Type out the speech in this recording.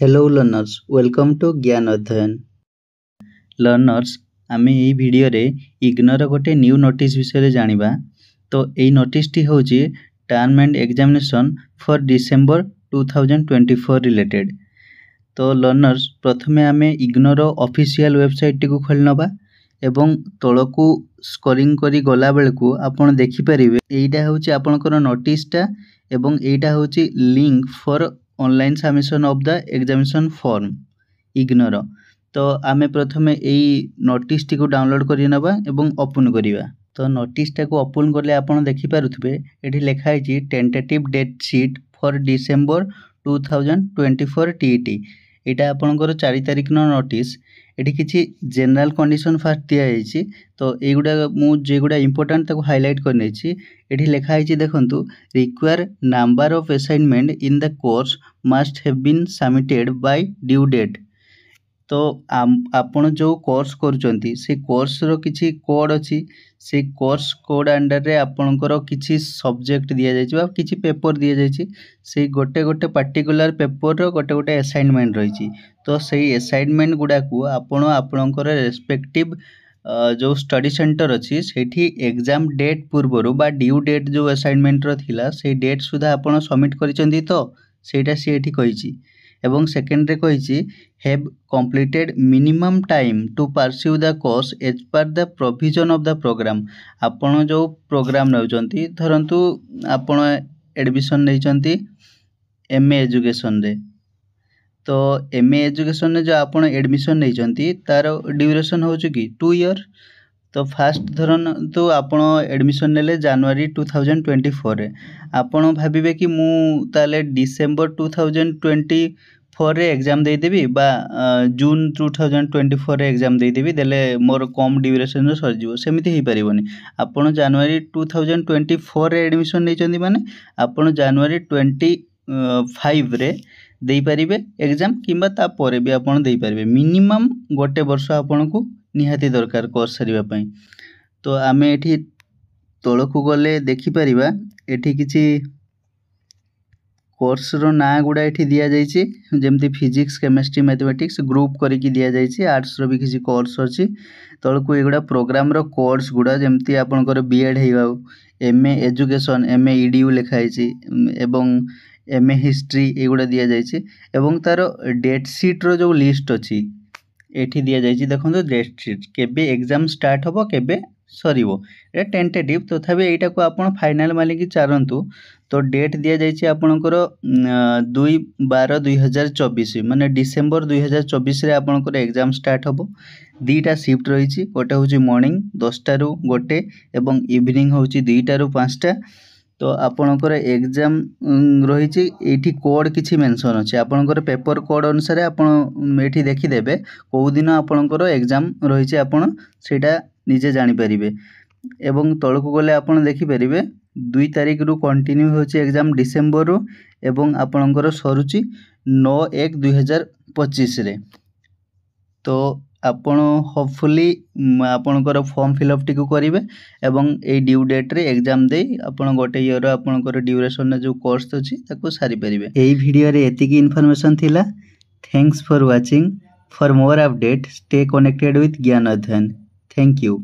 Hello learners welcome to ज्ञान अध्ययन learners आमे एई भिडियो रे इग्नोर गोटे न्यू नोटिस विषय जानिबा। तो एई नोटिस टी होची term and examination for December 2024 related. तो लर्नर्स प्रथमे आमे इग्नोर ऑफिशियल वेबसाइट टी को खोल नबा एवं तळकू स्कोरिंग करी गला बेलकू आपण देखि परिबे एईटा होची आपनकर नोटिस टा एवं एईटा होची link for online submission of the examination form ignore. तो आमे प्रथमे एई नोटिस टी को डाउनलोड करि नबा एवं ओपन करिवा। तो नोटिस टा को ओपन करले आपण देखि पारुथबे एठी लेखा है tentative date sheet for December 2024 TET. एटा आपनकर 4 तारिख न नोटिस। एठी किछि जनरल कंडीशन फास्ट दिया जायछि। तो एगुडा मु जेगुडा इंपोर्टेंट ताको हाईलाइट करने छी। एठी लेखा है देखंतु require number of assignment in the course must have been submitted by due date. तो आपण जो कोर्स करूचंती से कोर्स रो किछि कोड अछि। से कोर्स कोड अंडर रे आपनकर किछि सब्जेक्ट दिया जायछि बा किछि पेपर दिया जायछि। से गोटे गोटे पर्टिकुलर पेपर रो गोटे गोटे असाइनमेंट रहिछि। तो सेही असाइनमेंट गुडा को आपण आपनकर रेस्पेक्टिव जो स्टडी सेंटर अछि सेठी एग्जाम डेट पूर्वरु बा ड्यू डेट जो असाइनमेंट रो थिला से डेट सुधा आपण सबमिट करिसंती। तो सेटा से एठी कहिछि एवं सेकेंड रे कहिछि have completed minimum time to pursue the course as per the provision of the program. आपण जो प्रोग्राम नउचंती धरंतु आपण एडमिशन नैचंती एमए एजुकेशन रे। तो एमए एजुकेशन रे जो आपण एडमिशन नैचंती तार ड्यूरेशन होछु कि 2 ईयर। तो फास्ट धरन तो आपण एडमिशन नेले जनवरी 2024 रे आपण भाबिबे कि मु ताले डिसेंबर 2024 रे एग्जाम देई देबी बा जून 2024 रे एग्जाम देई देबी देले मोर कम ड्यूरेशन रे सर जिवो सेमिति हे परिबोनी। आपण जनवरी 2024 रे एडमिशन नैचंदी माने आपण जनवरी 25 रे देई परिबे एग्जाम किंबा ता परे भी आपण देई परिबे। मिनिमम गोटे वर्ष आपण को निहाती दरकार कोर्स सरीबा पई। तो आमे एठी तळकू गले देखि परिबा एठी किछि कोर्स रो ना गुडा एठी दिया जायछि जेमति फिजिक्स केमिस्ट्री मैथमेटिक्स ग्रुप करी कि दिया जायछि। आर्ट्स रो भी किछि कोर्स अछि। तळकू एगुडा प्रोग्राम रो कोर्स गुडा जेमति आपनकर बीएड हेबाउ एमए एजुकेशन एमए ईडीयू लेखा आइछि एवं एमए हिस्ट्री एगुडा दिया जायछि एवं तारो डेट शीट रो जो लिस्ट अछि एठी दिया जायछि। देखंतु डेट शीट केबे एग्जाम स्टार्ट होबो केबे सरीबो ए टेंटेटिव तथापि एटा को आपण फाइनल मानि कि चारंतु। तो डेट दिया जायछि आपनकर 2/12/2024 माने डिसेंबर 2024 रे आपनकर एग्जाम स्टार्ट होबो। दीटा शिफ्ट रहिछि गोटे होछि मॉर्निंग 10 टा रु गोटे एवं इवनिंग होछि 2 टा रु 5 टा। तो आपनकर एग्जाम रहिछि एठी कोड किछि मेंशन अछि आपनकर पेपर कोड अनुसार आपण एठी देखि देबे को दिन आपनकर एग्जाम रहिछि आपण सेटा निजे जानि परिबे। एवं तळकू गले आपण देखि परिबे 2 तारिख रु कंटिन्यू होछि एग्जाम डिसेंबर रु एवं आपनकर सरुछि 9/1/2025 रे। तो आपण होपफुली आपनकर फॉर्म फिलअप टी को करिवे एवं ए ड्यू डेट रे एग्जाम देई आपण गोटे ईयर आपनकर ड्यूरेशन जो कोर्स अछि ताको सारी परिवे। एई वीडियो रे एतिकी इन्फॉर्मेशन थिला। Thanks for watching. For more update stay connected with ज्ञान अध्ययन। Thank you.